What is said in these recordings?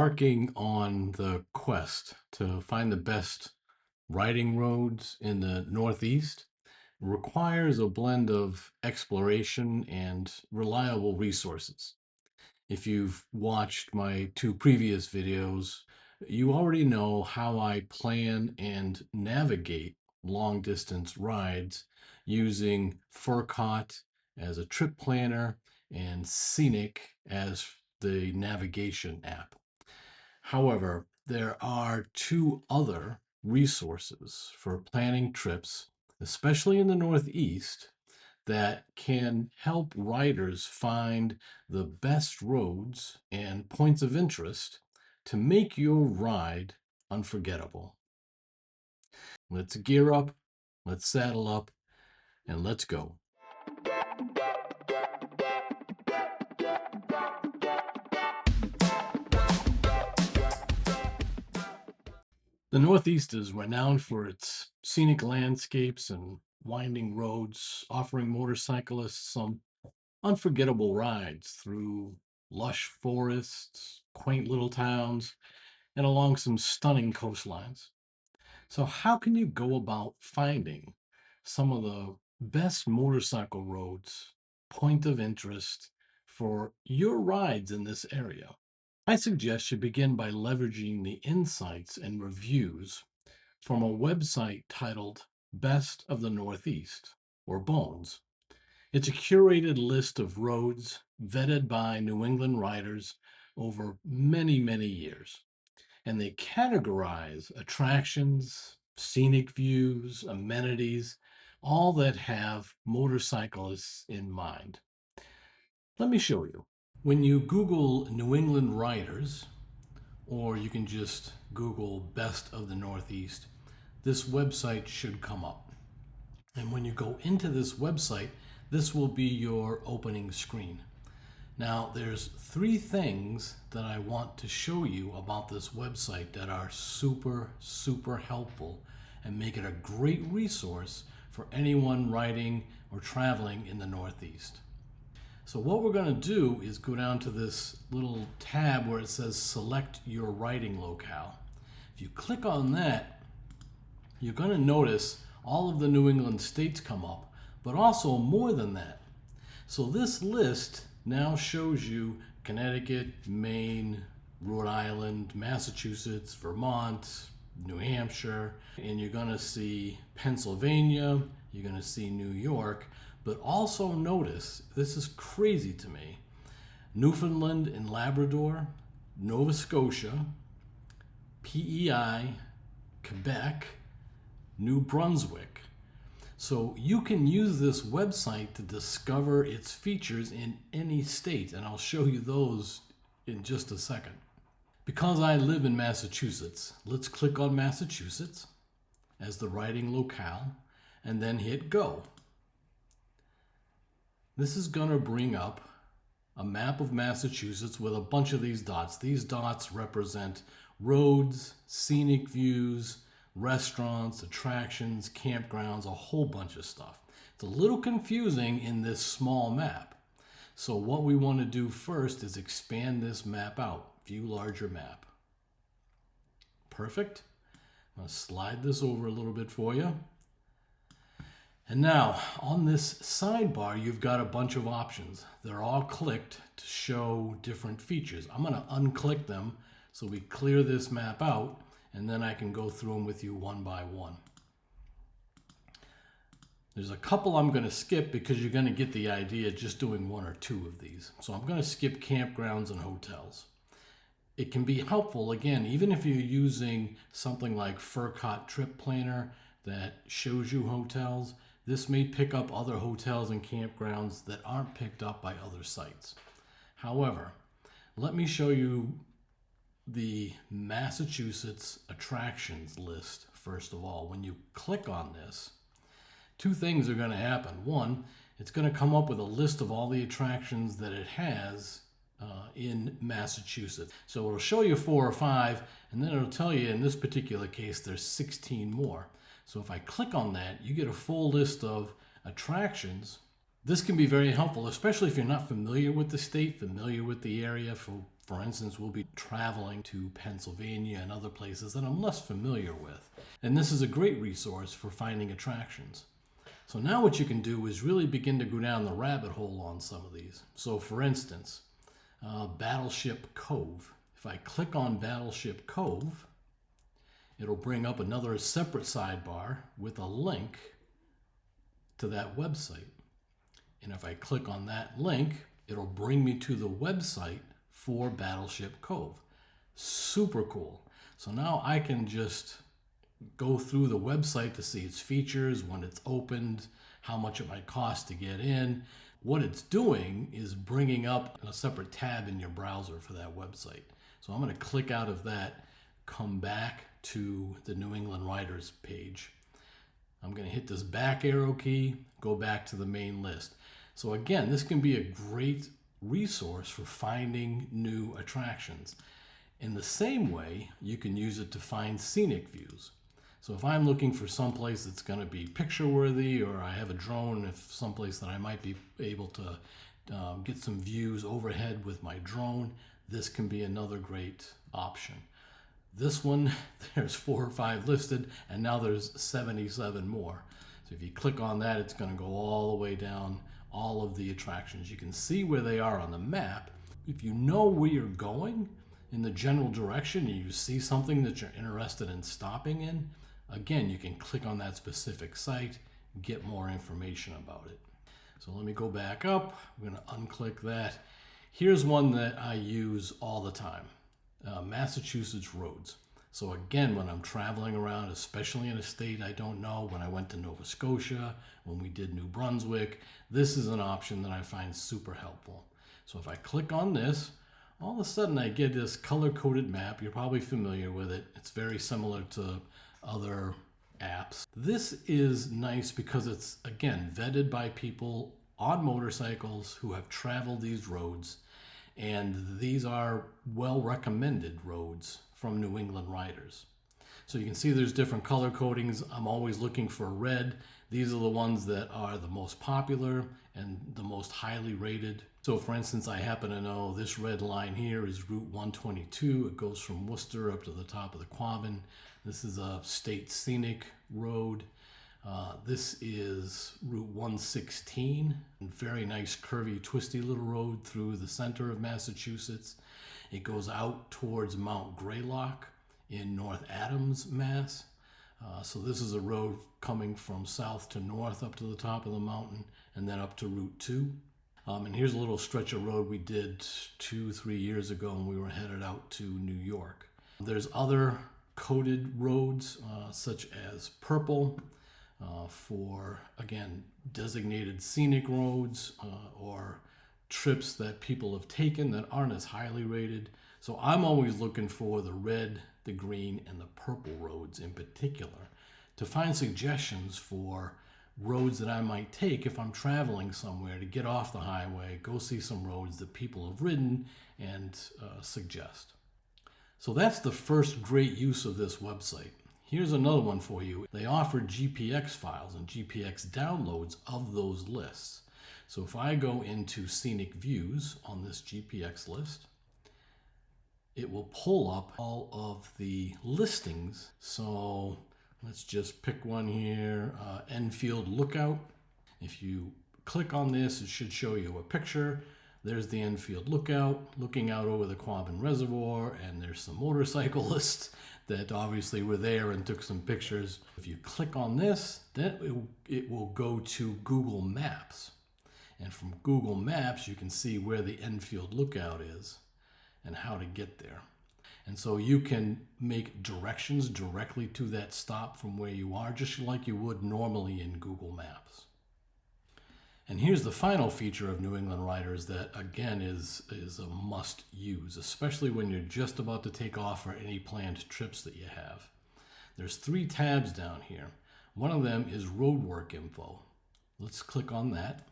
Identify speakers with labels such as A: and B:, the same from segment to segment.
A: embarking on the quest to find the best riding roads in the Northeast requires a blend of exploration and reliable resources. If you've watched my two previous videos, you already know how I plan and navigate long distance rides using Furcot as a trip planner and Scenic as the navigation app. However, there are two other resources for planning trips, especially in the Northeast, that can help riders find the best roads and points of interest to make your ride unforgettable. Let's gear up, let's saddle up, and let's go. The Northeast is renowned for its scenic landscapes and winding roads, offering motorcyclists some unforgettable rides through lush forests, quaint little towns, and along some stunning coastlines. So, how can you go about finding some of the best motorcycle roads, point of interest for your rides in this area? I suggest you begin by leveraging the insights and reviews from a website titled Best of the Northeast, or Bones. It's a curated list of roads vetted by New England riders over many, many years. And they categorize attractions, scenic views, amenities, all that have motorcyclists in mind. Let me show you. When you Google New England riders, or you can just Google Best of the Northeast, this website should come up. And when you go into this website, this will be your opening screen. Now, there's three things that I want to show you about this website that are super, super helpful and make it a great resource for anyone riding or traveling in the Northeast. So what we're going to do is go down to this little tab where it says select your riding locale. If you click on that, you're going to notice all of the New England states come up, but also more than that. So this list now shows you Connecticut, Maine, Rhode Island, Massachusetts, Vermont, New Hampshire, and you're going to see Pennsylvania, you're going to see New York, but also notice, this is crazy to me, Newfoundland and Labrador, Nova Scotia, PEI, Quebec, New Brunswick. So you can use this website to discover its features in any state, and I'll show you those in just a second. Because I live in Massachusetts, let's click on Massachusetts as the riding locale and then hit go. This is going to bring up a map of Massachusetts with a bunch of these dots. These dots represent roads, scenic views, restaurants, attractions, campgrounds, a whole bunch of stuff. It's a little confusing in this small map. So what we want to do first is expand this map out. View larger map. Perfect. I'm going to slide this over a little bit for you. And now on this sidebar, you've got a bunch of options. They're all clicked to show different features. I'm going to unclick them so we clear this map out, and then I can go through them with you one by one. There's a couple I'm going to skip because you're going to get the idea just doing one or two of these. So I'm going to skip campgrounds and hotels. It can be helpful, again, even if you're using something like Furcot Trip Planner that shows you hotels, this may pick up other hotels and campgrounds that aren't picked up by other sites. However, let me show you the Massachusetts attractions list first of all. When you click on this, two things are going to happen. One, it's going to come up with a list of all the attractions that it has in Massachusetts. So it'll show you 4 or 5, and then it'll tell you in this particular case there's 16 more. So if I click on that, you get a full list of attractions. This can be very helpful, especially if you're not familiar with the state, familiar with the area. For instance, we'll be traveling to Pennsylvania and other places that I'm less familiar with. And this is a great resource for finding attractions. So now what you can do is really begin to go down the rabbit hole on some of these. So for instance, Battleship Cove. If I click on Battleship Cove, it'll bring up another separate sidebar with a link to that website. And if I click on that link, it'll bring me to the website for Battleship Cove. Super cool. So now I can just go through the website to see its features, when it's opened, how much it might cost to get in. What it's doing is bringing up a separate tab in your browser for that website. So I'm going to click out of that, come back to the New England Writers page. I'm going to hit this back arrow key, go back to the main list. So again, this can be a great resource for finding new attractions. In the same way, you can use it to find scenic views. So if I'm looking for someplace that's going to be picture worthy, or I have a drone, if someplace that I might be able to get some views overhead with my drone, this can be another great option. This one, there's 4 or 5 listed, and now there's 77 more. So if you click on that, it's going to go all the way down all of the attractions. You can see where they are on the map. If you know where you're going in the general direction and you see something that you're interested in stopping in, again, you can click on that specific site, get more information about it. So let me go back up. I'm going to unclick that. Here's one that I use all the time, Massachusetts roads. So again, when I'm traveling around, especially in a state I don't know, when I went to Nova Scotia, when we did New Brunswick, this is an option that I find super helpful. So if I click on this, all of a sudden I get this color-coded map. You're probably familiar with it. It's very similar to other apps. This is nice because it's, again, vetted by people on motorcycles who have traveled these roads, and these are well-recommended roads from New England riders. So you can see there's different color codings. I'm always looking for red. These are the ones that are the most popular and the most highly rated. So for instance, I happen to know this red line here is Route 122. It goes from Worcester up to the top of the Quabbin. This is a state scenic road. This is Route 116, a very nice curvy twisty little road through the center of Massachusetts. It goes out towards Mount Greylock in North Adams, Mass. So this is a road coming from south to north up to the top of the mountain and then up to Route 2. And here's a little stretch of road we did 2-3 years ago when we were headed out to New York. There's other coded roads such as purple for, again, designated scenic roads or trips that people have taken that aren't as highly rated. So I'm always looking for the red, the green, and the purple roads in particular to find suggestions for roads that I might take if I'm traveling somewhere to get off the highway, go see some roads that people have ridden and suggest. So that's the first great use of this website. Here's another one for you. They offer GPX files and GPX downloads of those lists. So if I go into Scenic Views on this GPX list, it will pull up all of the listings. So let's just pick one here, Enfield Lookout. If you click on this, it should show you a picture. There's the Enfield Lookout, looking out over the Quabbin Reservoir, and there's some motorcyclists that obviously were there and took some pictures. If you click on this, then it will go to Google Maps. And from Google Maps, you can see where the Enfield Lookout is and how to get there. And so you can make directions directly to that stop from where you are, just like you would normally in Google Maps. And here's the final feature of New England Riders that, again, is a must use, especially when you're just about to take off for any planned trips that you have. There's 3 tabs down here. One of them is roadwork info. Let's click on that.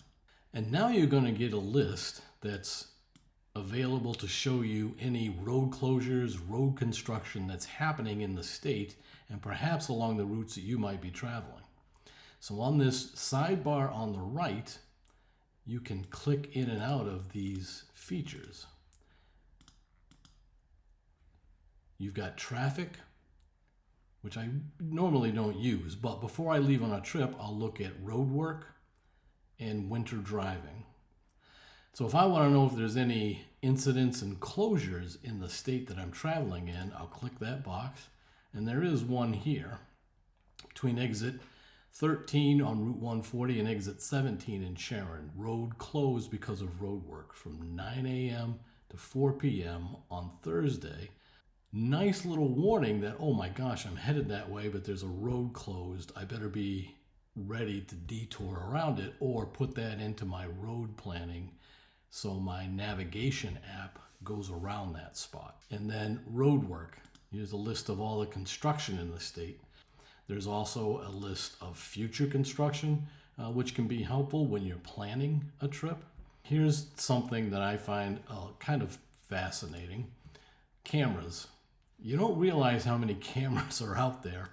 A: And now you're going to get a list that's available to show you any road closures, road construction that's happening in the state and perhaps along the routes that you might be traveling. So on this sidebar on the right, you can click in and out of these features. You've got traffic, which I normally don't use, but before I leave on a trip, I'll look at road work and winter driving. So if I want to know if there's any incidents and closures in the state that I'm traveling in, I'll click that box. And there is one here between exit 13 on Route 140 and exit 17 in Sharon. Road closed because of road work from 9 a.m. to 4 p.m. on Thursday. Nice little warning that, oh my gosh, I'm headed that way, but there's a road closed. I better be ready to detour around it or put that into my road planning so my navigation app goes around that spot. And then road work. Here's a list of all the construction in the state. There's also a list of future construction, which can be helpful when you're planning a trip. Here's something that I find kind of fascinating. Cameras. You don't realize how many cameras are out there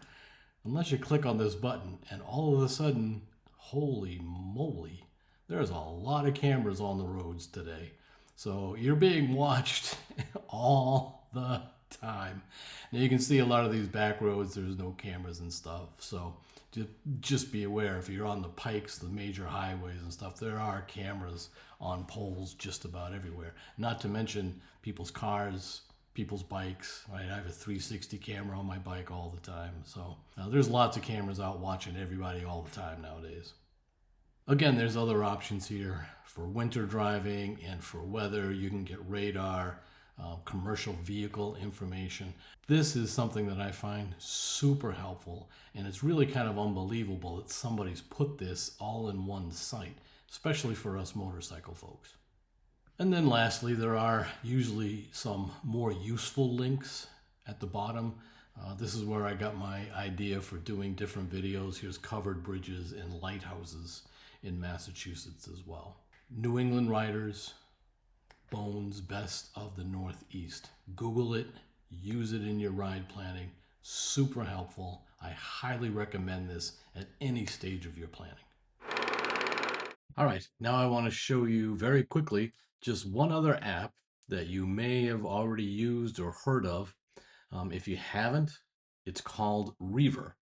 A: unless you click on this button, and all of a sudden, holy moly, there's a lot of cameras on the roads today. So you're being watched all the time. Now you can see a lot of these back roads, there's no cameras and stuff. So just be aware, if you're on the pikes, the major highways and stuff, there are cameras on poles just about everywhere. Not to mention people's cars, people's bikes, right? I have a 360 camera on my bike all the time. So there's lots of cameras out watching everybody all the time nowadays. Again, there's other options here for winter driving and for weather. You can get radar, commercial vehicle information. This is something that I find super helpful, and it's really kind of unbelievable that somebody's put this all in one site, especially for us motorcycle folks. And then lastly, there are usually some more useful links at the bottom. This is where I got my idea for doing different videos. Here's covered bridges and lighthouses in Massachusetts as well. New England Riders, Bones Best of the Northeast. Google it, use it in your ride planning. Super helpful. I highly recommend this at any stage of your planning. All right, now I want to show you very quickly just one other app that you may have already used or heard of. If you haven't, it's called REVER.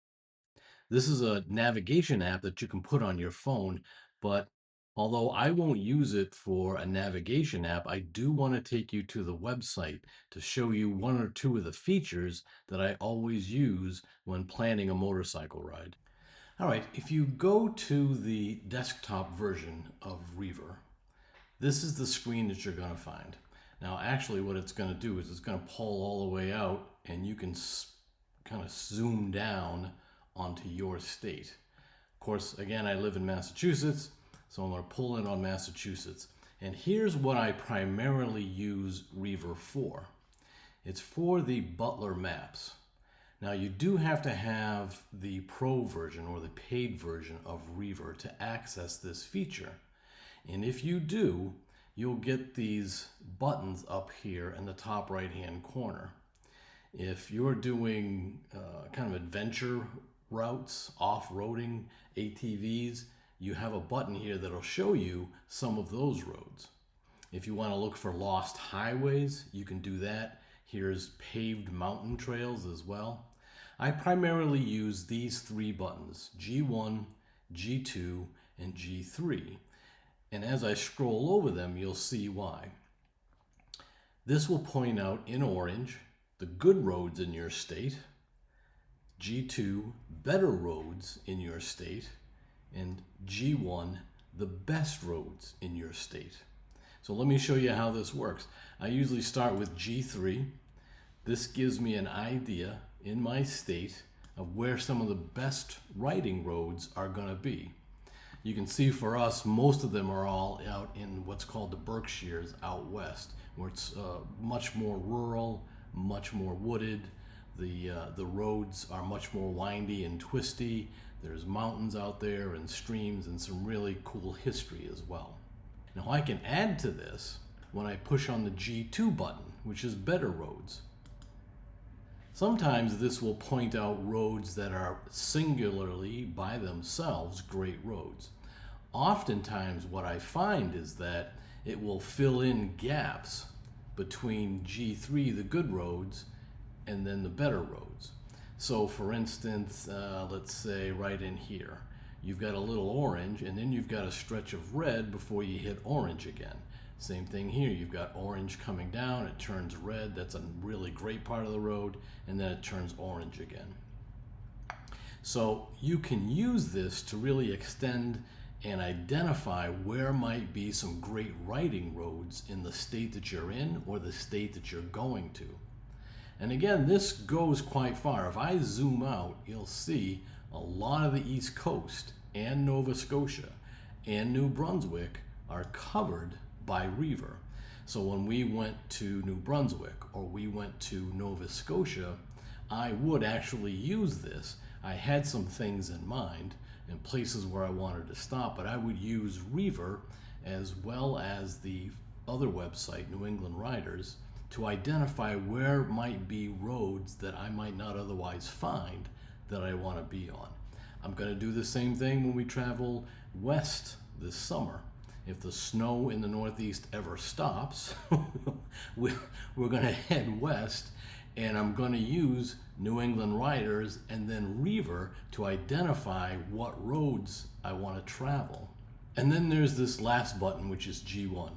A: This is a navigation app that you can put on your phone, but although I won't use it for a navigation app, I do want to take you to the website to show you one or two of the features that I always use when planning a motorcycle ride. All right, if you go to the desktop version of REVER, this is the screen that you're going to find. Now, actually, what it's going to do is it's going to pull all the way out, and you can kind of zoom down onto your state. Of course, again, I live in Massachusetts, so I'm going to pull in on Massachusetts. And here's what I primarily use REVER for. It's for the Butler maps. Now, you do have to have the pro version or the paid version of REVER to access this feature. And if you do, you'll get these buttons up here in the top right-hand corner. If you're doing kind of adventure routes, off-roading ATVs, you have a button here that'll show you some of those roads. If you want to look for lost highways, you can do that. Here's paved mountain trails as well. I primarily use these three buttons, G1, G2, and G3. And as I scroll over them, you'll see why. This will point out in orange the good roads in your state, G2, better roads in your state, and G1, the best roads in your state. So let me show you how this works. I usually start with G3. This gives me an idea in my state of where some of the best riding roads are going to be. You can see for us, most of them are all out in what's called the Berkshires out west, where it's much more rural, much more wooded. The roads are much more windy and twisty. There's mountains out there and streams and some really cool history as well. Now I can add to this when I push on the G2 button, which is better roads. Sometimes this will point out roads that are singularly by themselves great roads. Oftentimes what I find is that it will fill in gaps between G3, the good roads, and then the better roads. So, for instance, let's say right in here, you've got a little orange, and then you've got a stretch of red before you hit orange again. Same thing here, you've got orange coming down, it turns red, that's a really great part of the road, and then it turns orange again. So you can use this to really extend and identify where might be some great riding roads in the state that you're in or the state that you're going to. And again, this goes quite far. If I zoom out, you'll see a lot of the East Coast and Nova Scotia and New Brunswick are covered by REVER. So when we went to New Brunswick or we went to Nova Scotia, I would actually use this. I had some things in mind and places where I wanted to stop, but I would use REVER as well as the other website, New England Riders, to identify where might be roads that I might not otherwise find that I want to be on. I'm going to do the same thing when we travel west this summer. If the snow in the Northeast ever stops, we're going to head west, and I'm going to use New England Riders and then REVER to identify what roads I want to travel. And then there's this last button, which is G1.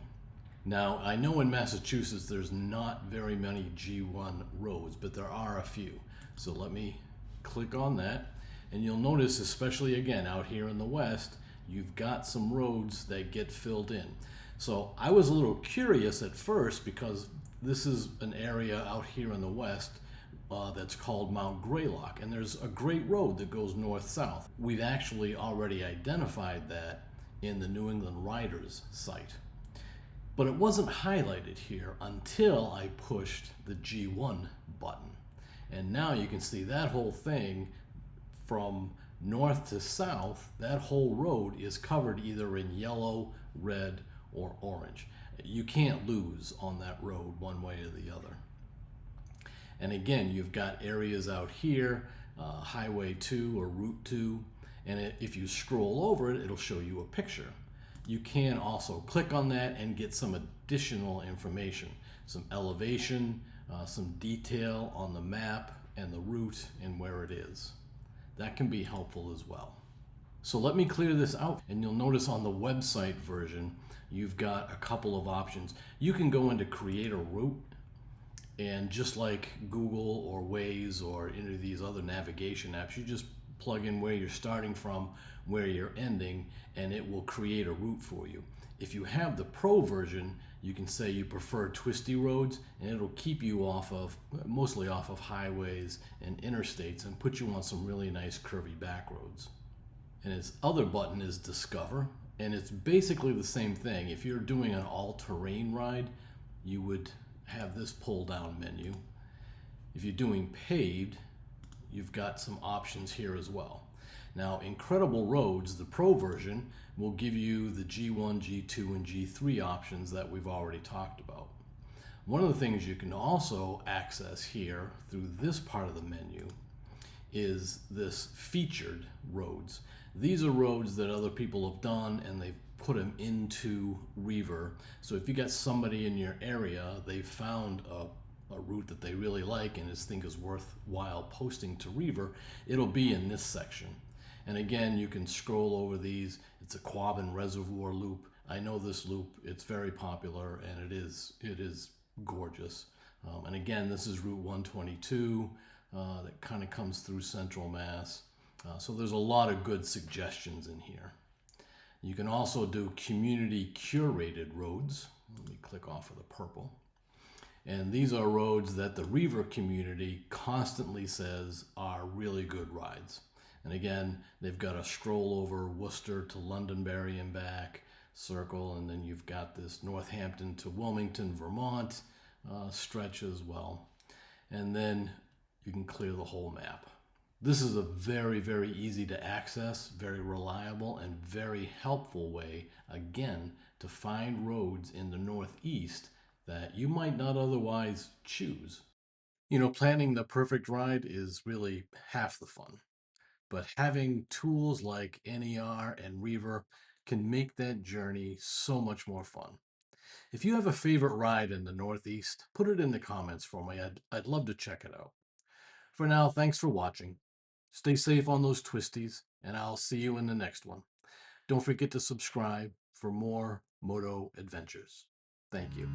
A: Now, I know in Massachusetts there's not very many G1 roads, but there are a few. So let me click on that, and you'll notice, especially again out here in the West, you've got some roads that get filled in. So I was a little curious at first because this is an area out here in the West that's called Mount Greylock, and there's a great road that goes north-south. We've actually already identified that in the New England Riders site. But it wasn't highlighted here until I pushed the G1 button. And now you can see that whole thing from north to south, that whole road is covered either in yellow, red, or orange. You can't lose on that road one way or the other. And again, you've got areas out here, Highway 2 or Route 2, and if you scroll over it, it'll show you a picture. You can also click on that and get some additional information, some elevation, some detail on the map and the route and where it is. That can be helpful as well. So let me clear this out, and you'll notice on the website version, you've got a couple of options. You can go into create a route, and just like Google or Waze or any of these other navigation apps, you just plug in where you're starting from, where you're ending, and it will create a route for you. If you have the Pro version, you can say you prefer twisty roads, and it'll keep you mostly off of highways and interstates and put you on some really nice curvy back roads. And its other button is Discover, and it's basically the same thing. If you're doing an all-terrain ride, you would have this pull-down menu. If you're doing paved, you've got some options here as well. Now, Incredible Roads, the Pro version, will give you the G1, G2, and G3 options that we've already talked about. One of the things you can also access here through this part of the menu is this featured roads. These are roads that other people have done and they've put them into REVER. So if you got somebody in your area, they found a route that they really like and think is worthwhile posting to REVER, it'll be in this section. And again, you can scroll over these. It's a Quabbin Reservoir loop. I know this loop, it's very popular, and it is gorgeous. And again, this is Route 122 that kind of comes through Central Mass. So there's a lot of good suggestions in here. You can also do community curated roads. Let me click off of the purple. And these are roads that the REVER community constantly says are really good rides. And again, they've got a scroll over Worcester to Londonderry and back circle, and then you've got this Northampton to Wilmington, Vermont stretch as well. And then you can clear the whole map. This is a very, very easy to access, very reliable, and very helpful way, again, to find roads in the Northeast that you might not otherwise choose. You know, planning the perfect ride is really half the fun, but having tools like NER and REVER can make that journey so much more fun. If you have a favorite ride in the Northeast, put it in the comments for me. I'd love to check it out. For now, thanks for watching. Stay safe on those twisties, and I'll see you in the next one. Don't forget to subscribe for more moto adventures. Thank you.